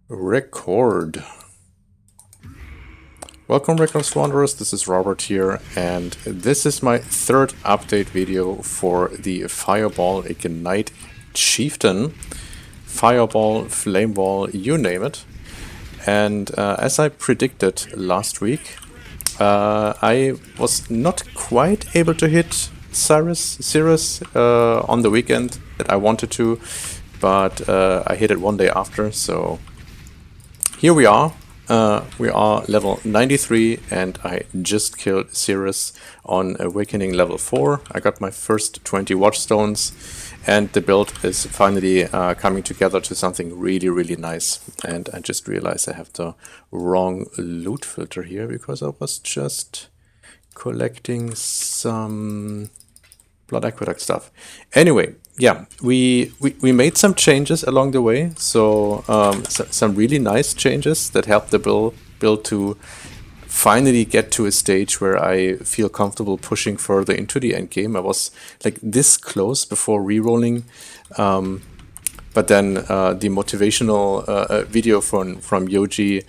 Record. Welcome Reckless Wanderers, this is Robert here, and this is my third update video for the Fireball Ignite Chieftain. Fireball, Flamewall, you name it. And as I predicted last week, I was not quite able to hit Cirrus on the weekend that I wanted to, but I hit it one day after, so here we are. We are level 93 and I just killed Cirrus on Awakening level 4. I got my first 20 Watchstones and the build is finally coming together to something really nice. And I just realized I have the wrong loot filter here because I was just collecting some Blood Aqueduct stuff. Anyway, yeah, we made some changes along the way, so some really nice changes that helped the build to finally get to a stage where I feel comfortable pushing further into the end game. I was like this close before rerolling, but then the motivational video from Yoji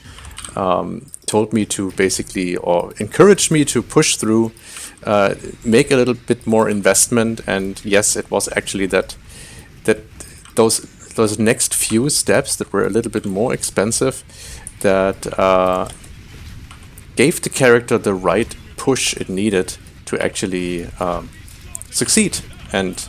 told me to basically, or encouraged me to push through, make a little bit more investment, and yes, it was actually that those next few steps that were a little bit more expensive that gave the character the right push it needed to actually succeed, and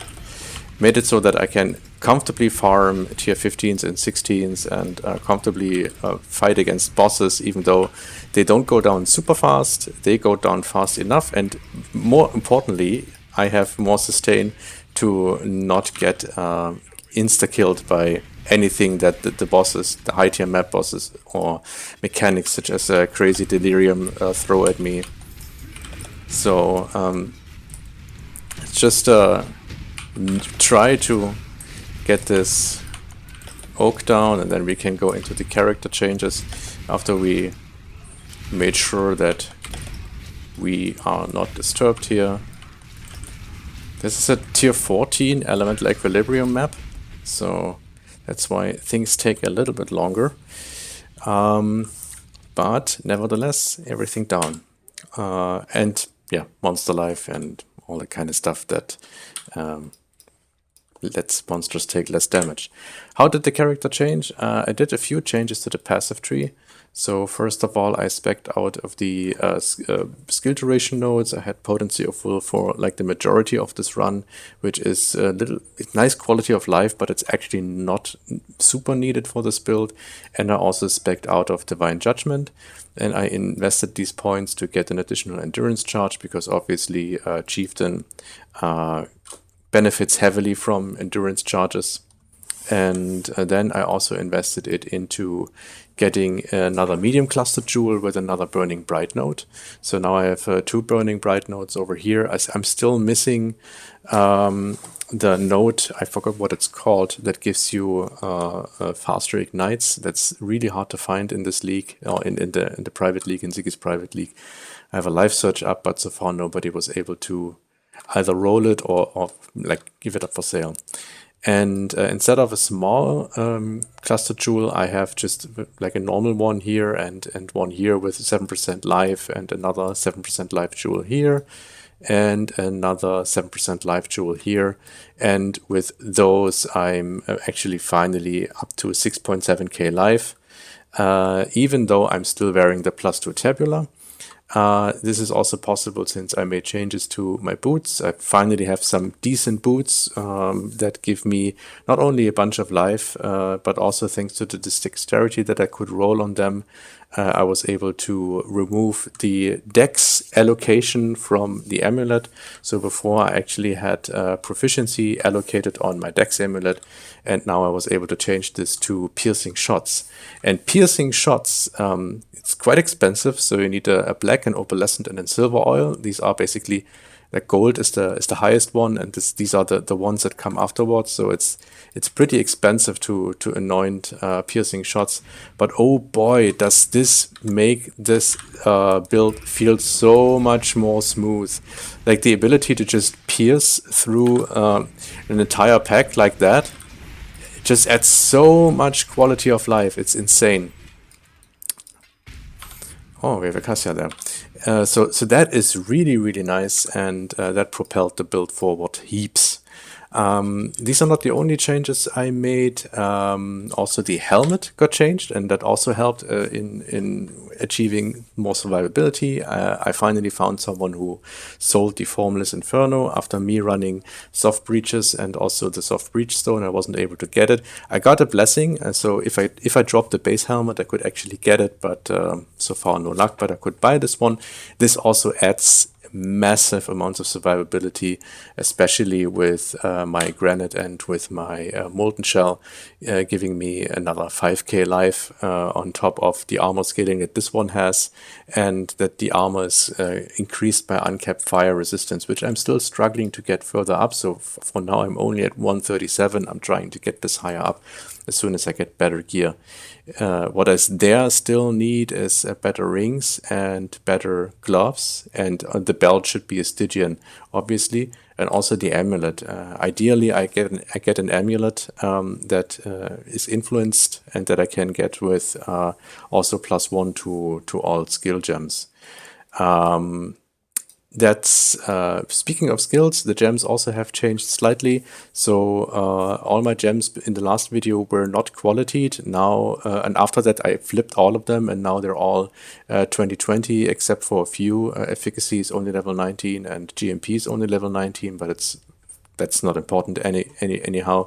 made it so that I can comfortably farm tier 15s and 16s and comfortably fight against bosses, even though they don't go down super fast, they go down fast enough, and more importantly, I have more sustain to not get insta-killed by anything that the bosses, the high tier map bosses or mechanics such as Crazy Delirium throw at me. So it's just try to get this oak down, and then we can go into the character changes after we made sure that we are not disturbed here. This is a tier 14 elemental equilibrium map, so that's why things take a little bit longer. But nevertheless, everything down. And yeah, monster life and all that kind of stuff that lets monsters take less damage. How did the character change? I did a few changes to the passive tree. So first of all, I spec'd out of the skill duration nodes. I had potency of will for like the majority of this run, which is a little nice quality of life, but it's actually not super needed for this build. And I also spec'd out of divine judgment, and I invested these points to get an additional endurance charge, because obviously Chieftain benefits heavily from endurance charges. And then I also invested it into getting another medium cluster jewel with another burning bright node. So now I have 2 burning bright nodes over here. I'm still missing the node, I forgot what it's called, that gives you faster ignites. That's really hard to find in this league, or in the private league, in Ziggy's private league. I have a live search up, but so far nobody was able to either roll it or like give it up for sale. And instead of a small cluster jewel, I have just like a normal one here and one here with 7% life, and another 7% life jewel here, and another 7% life jewel here. And with those, I'm actually finally up to 6.7k life, even though I'm still wearing the +2 tabula. This is also possible since I made changes to my boots. I finally have some decent boots that give me not only a bunch of life, but also thanks to the dexterity that I could roll on them, I was able to remove the dex allocation from the amulet. So before I actually had proficiency allocated on my dex amulet, and now I was able to change this to piercing shots. And piercing shots, it's quite expensive, so you need a black, an opalescent, and then silver oil. These are basically, like, gold is the highest one, and these are the ones that come afterwards. So it's pretty expensive to anoint piercing shots. But oh boy, does this make this build feel so much more smooth. Like the ability to just pierce through an entire pack like that, just adds so much quality of life. It's insane. Oh, we have a Cassia there. So that is really, really nice, and that propelled the build forward heaps. These are not the only changes I made. Also, the helmet got changed, and that also helped in achieving more survivability. I finally found someone who sold the Formless Inferno after me running soft breaches and also the soft breach stone. I wasn't able to get it. I got a blessing, so if I dropped the base helmet, I could actually get it, but so far no luck. But I could buy this one. This also adds massive amounts of survivability, especially with my granite and with my molten shell, giving me another 5k life on top of the armor scaling that this one has, and that the armor is increased by uncapped fire resistance, which I'm still struggling to get further up. So for now I'm only at 137. I'm trying to get this higher up as soon as I get better gear. What I still need is better rings and better gloves, and the belt should be a Stygian, obviously, and also the amulet. Ideally, I get an amulet that is influenced and that I can get with also +1 to all skill gems. That's speaking of skills, the gems also have changed slightly. So all my gems in the last video were not qualitied now, and after that I flipped all of them, and now they're all 2020 except for a few. Efficacy is only level 19 and GMP is only level 19, but that's not important anyhow.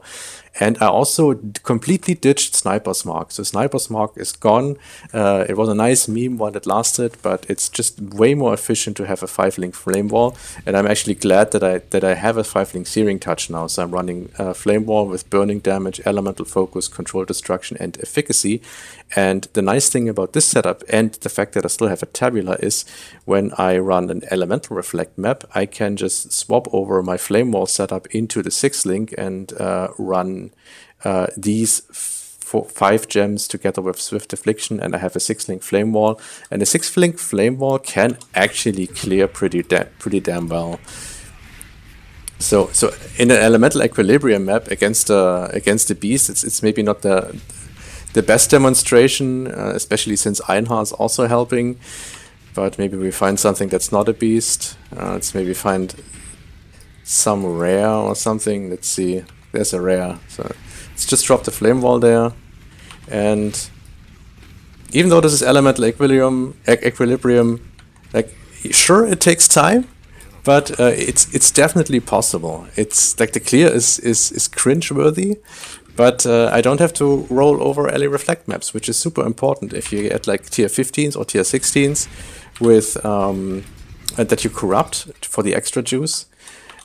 And I also completely ditched Sniper's Mark. So Sniper's Mark is gone. It was a nice meme while it lasted, but it's just way more efficient to have a 5-link Flamewall. And I'm actually glad that I have a 5-link Searing Touch now. So I'm running Flamewall with burning damage, elemental focus, control destruction, and efficacy. And the nice thing about this setup and the fact that I still have a tabula is when I run an elemental reflect map, I can just swap over my Flamewall setup into the 6-link and run these 5 gems together with Swift Affliction, and I have a 6-link Flamewall. And a 6-link Flamewall can actually clear pretty damn well. So in an elemental equilibrium map against the beast, it's maybe not the best demonstration, especially since Einhar is also helping. But maybe we find something that's not a beast. Let's maybe find some rare or something. Let's see. There's a rare. So let's just drop the Flame Wall there. And even though this is elemental equilibrium, like, sure, it takes time, but it's definitely possible. It's like the clear is cringe-worthy, but I don't have to roll over LA Reflect maps, which is super important if you get like tier 15s or tier 16s with that you corrupt for the extra juice.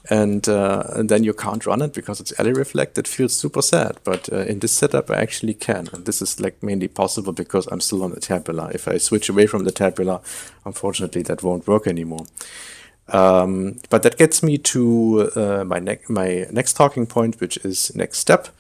And then you can't run it because it's LA Reflect. It feels super sad, but in this setup I actually can, and this is like mainly possible because I'm still on the tabula. If I switch away from the tabula, unfortunately that won't work anymore. But that gets me to my next talking point, which is next step.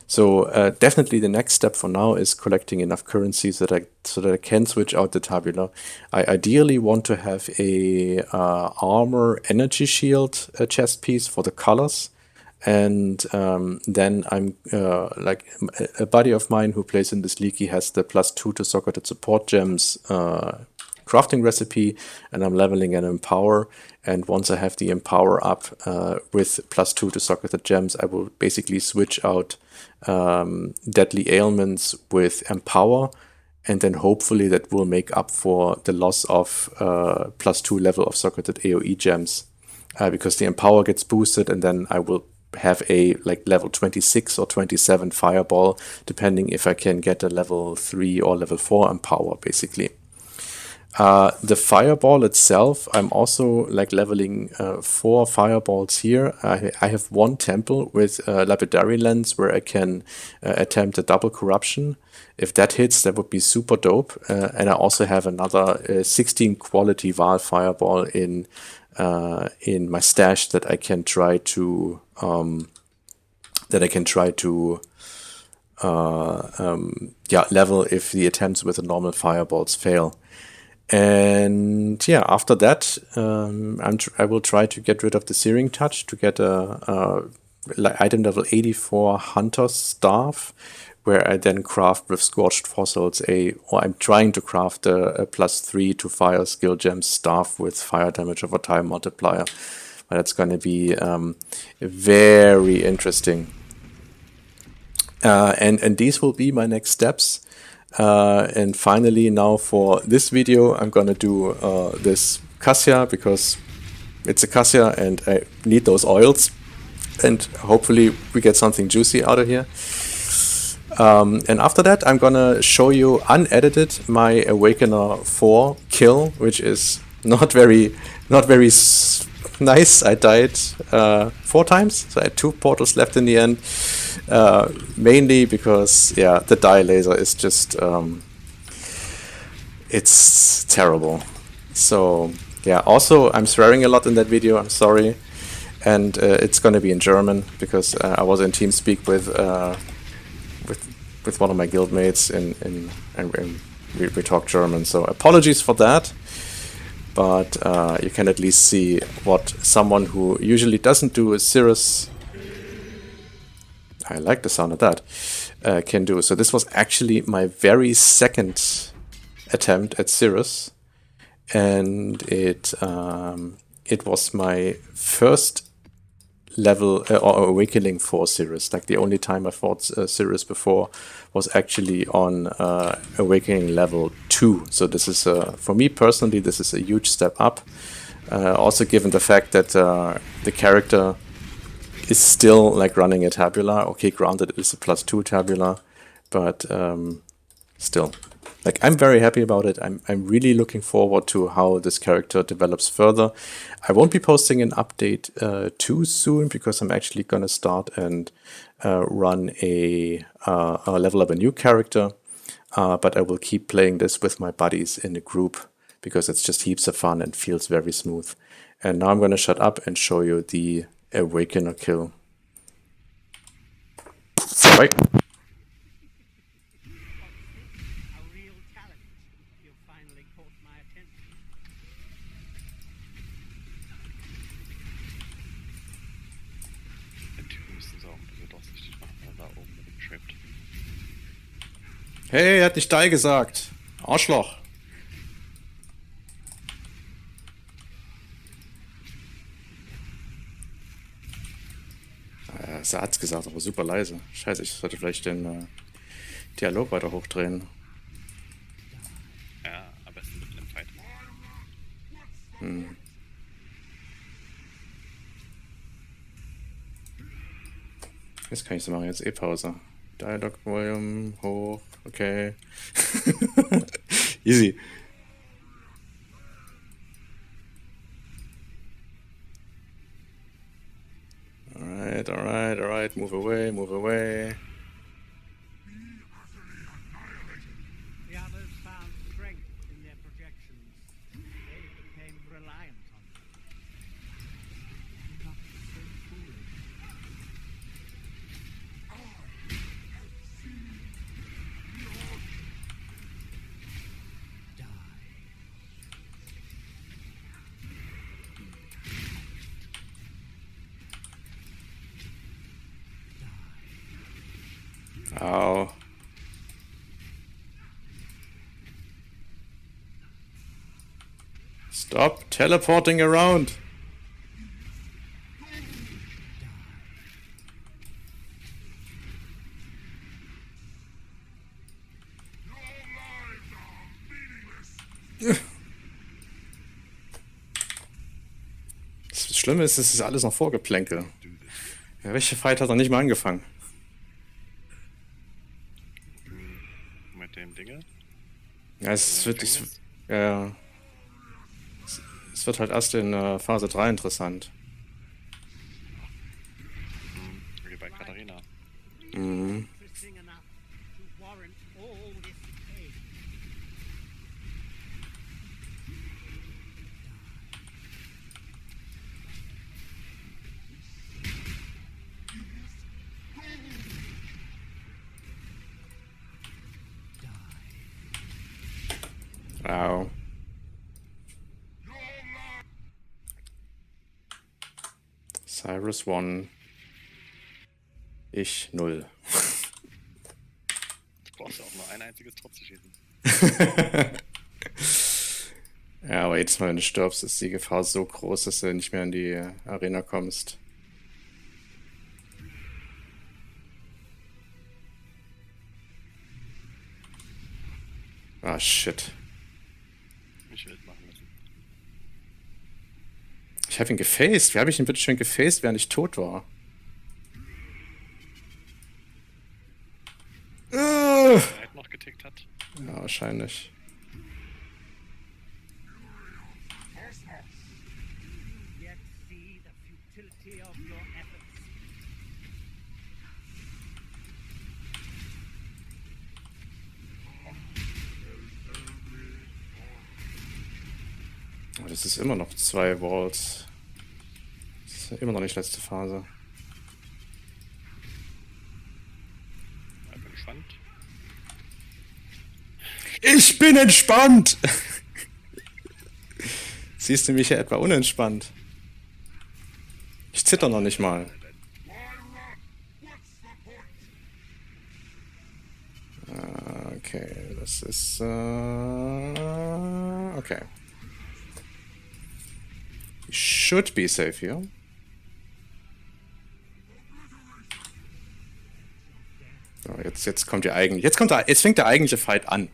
So definitely the next step for now is collecting enough currency so that I can switch out the tabula. I ideally want to have a armor energy shield chest piece for the colors, and then I'm like a buddy of mine who plays in this league. He has the +2 to socketed support gems crafting recipe, and I'm leveling an Empower. And once I have the Empower up with +2 to socketed gems, I will basically switch out Deadly Ailments with Empower, and then hopefully that will make up for the loss of +2 level of socketed AoE gems, because the Empower gets boosted, and then I will have a like level 26 or 27 Fireball, depending if I can get a level 3 or level 4 Empower, basically. The Fireball itself, I'm also like leveling 4 Fireballs here. I have one temple with Lapidary Lens where I can attempt a double corruption. If that hits, that would be super dope. And I also have another 16 quality Val Fireball in my stash that I can try to level if the attempts with the normal Fireballs fail. And yeah, after that, I will try to get rid of the Searing Touch to get a like item level 84 Hunter's Staff, where I then craft with Scorched Fossils or I'm trying to craft a +3 to fire skill gem staff with fire damage over time multiplier. But that's going to be very interesting. And these will be my next steps. And finally, now for this video, I'm going to do this Cassia, because it's a Cassia and I need those oils. And hopefully we get something juicy out of here. And after that, I'm gonna show you unedited my Awakener 4 kill, which is not very nice. I died 4 times, so I had 2 portals left in the end. Mainly because, yeah, the dye laser is just it's terrible. So yeah, also I'm swearing a lot in that video. I'm sorry. And it's going to be in German, because I was in TeamSpeak with one of my guildmates, and we talk German. So apologies for that, but you can at least see what someone who usually doesn't do a Cirrus, I like the sound of that, can do. So this was actually my very second attempt at Cirrus, and it was my first level or awakening for Cirrus. Like the only time I fought Cirrus before was actually on awakening level 2. So this is for me personally, this is a huge step up. Also given the fact that the character is still like running a tabula. Okay, granted it is a +2 tabula, but still. Like, I'm very happy about it. I'm really looking forward to how this character develops further. I won't be posting an update too soon, because I'm actually gonna start and run a level up a new character. But I will keep playing this with my buddies in the group, because it's just heaps of fun and feels very smooth. And now I'm gonna shut up and show you the Awakener kill. Bye. Hey, er hat nicht die gesagt. Arschloch. Er hat's gesagt, aber super leise. Scheiße, ich sollte vielleicht den Dialog weiter hochdrehen. Ja, am besten mitten im Fight. Jetzt kann ich so machen, jetzt Pause. Dialog Volume hoch, okay. Easy. Alright, move away. The others found strength in their projections. They became reliant on them. Not so foolish. Ow. Stop teleporting around. Das Schlimme ist, es ist alles noch Vorgeplänkel. Der richtige Fight hat noch nicht mal angefangen. Mit dem Dinge? Ja, es wird halt erst in Phase 3 interessant. Wie bei Katharina. Mhm. Interesting enough to warrant all this pain. Wow. Cyrus 1. Ich 0. Du brauchst ja auch nur ein einziges Tor zu schießen. Ja, aber jedes Mal, wenn du stirbst, ist die Gefahr so groß, dass du nicht mehr in die Arena kommst. Ah, shit. Mich wild machen müssen. Ich habe ihn gefaced. Wie habe ich ihn bitte schön gefaced, während ich tot war? Der halt noch getickt hat. Ja, wahrscheinlich. Yet see the futility of your efforts. Oh, das ist immer noch 2 Walls. Das ist immer noch nicht letzte Phase. Ich bin gespannt. Ich bin entspannt! Siehst du mich ja etwa unentspannt? Ich zitter noch nicht mal. Okay, das ist... okay. Should be safe here. So, jetzt kommt die eigentliche... Jetzt fängt der eigentliche Fight an.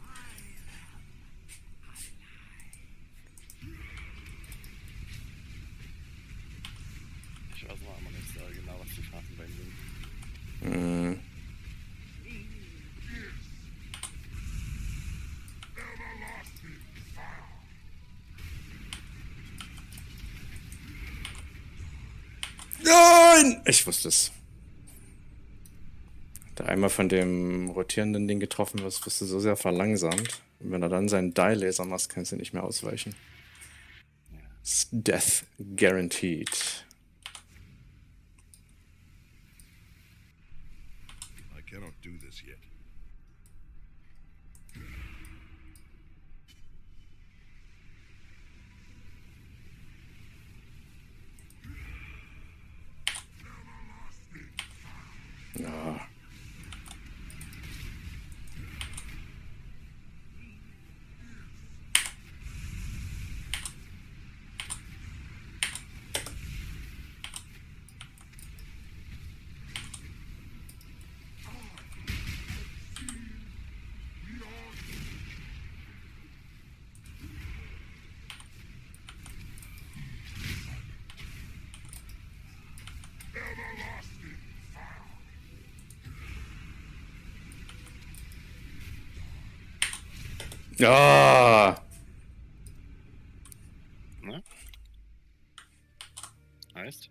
Ich weiß noch einmal nicht genau, was die Phasen bei ihm sind. Hm. Nein! Ich wusste es. Da einmal von dem rotierenden Ding getroffen wirst, wirst du so sehr verlangsamt. Und wenn er dann seinen Die-Laser macht, kannst du nicht mehr ausweichen. It's Death guaranteed. I cannot do this yet. Ja. Ja. Ne? Heißt?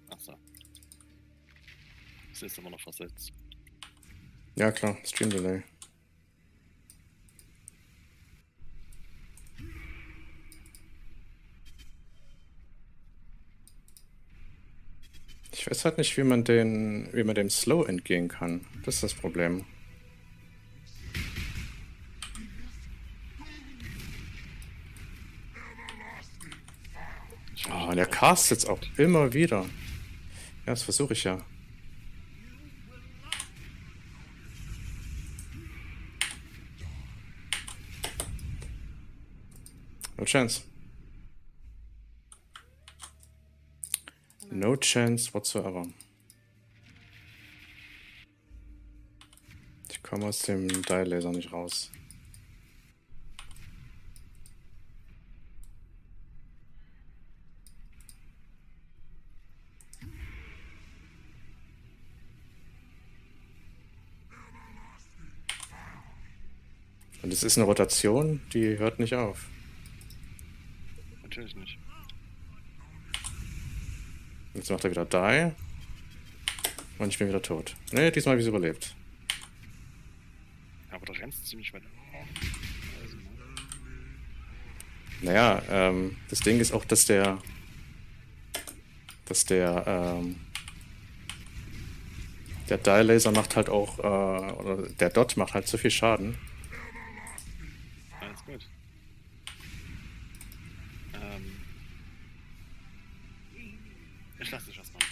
Achso. Es ist immer noch versetzt. Ja, klar. Stream Delay. Ich weiß halt nicht, wie man dem Slow entgehen kann. Das ist das Problem. Oh, und der cast jetzt auch immer wieder. Ja, das versuche ich ja. No chance. No chance whatsoever. Ich komme aus dem Die-Laser nicht raus. Und es ist eine Rotation, die hört nicht auf. Natürlich nicht. Jetzt macht er wieder Die. Und ich bin wieder tot. Ne, diesmal habe ich es überlebt. Aber du rennst ziemlich weit. Also, ne? Naja, das Ding ist auch, dass der Die-Laser macht halt auch, oder der Dot macht halt so viel Schaden. Alles gut. Ich lasse dich was machen.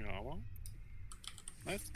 Ja, aber. Nice.